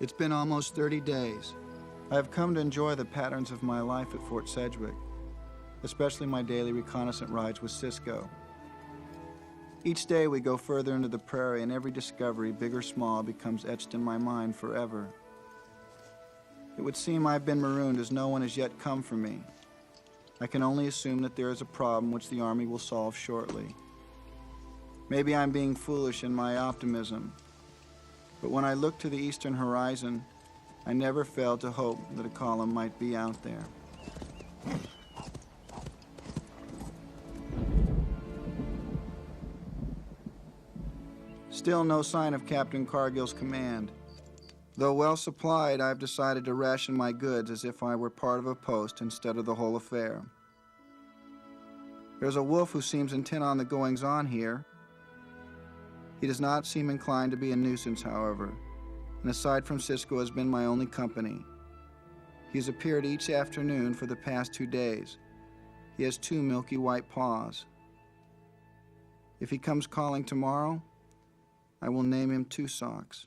It's been almost 30 days. I have come to enjoy the patterns of my life at Fort Sedgwick, especially my daily reconnaissance rides with Cisco. Each day we go further into the prairie, and every discovery, big or small, becomes etched in my mind forever. It would seem I've been marooned as no one has yet come for me. I can only assume that there is a problem which the Army will solve shortly. Maybe I'm being foolish in my optimism, but when I look to the eastern horizon, I never fail to hope that a column might be out there. Still no sign of Captain Cargill's command. Though well supplied, I've decided to ration my goods as if I were part of a post instead of the whole affair. There's a wolf who seems intent on the goings-on here. He does not seem inclined to be a nuisance, however, and aside from Cisco has been my only company. He has appeared each afternoon for the past 2 days. He has 2 milky white paws. If he comes calling tomorrow, I will name him Two Socks.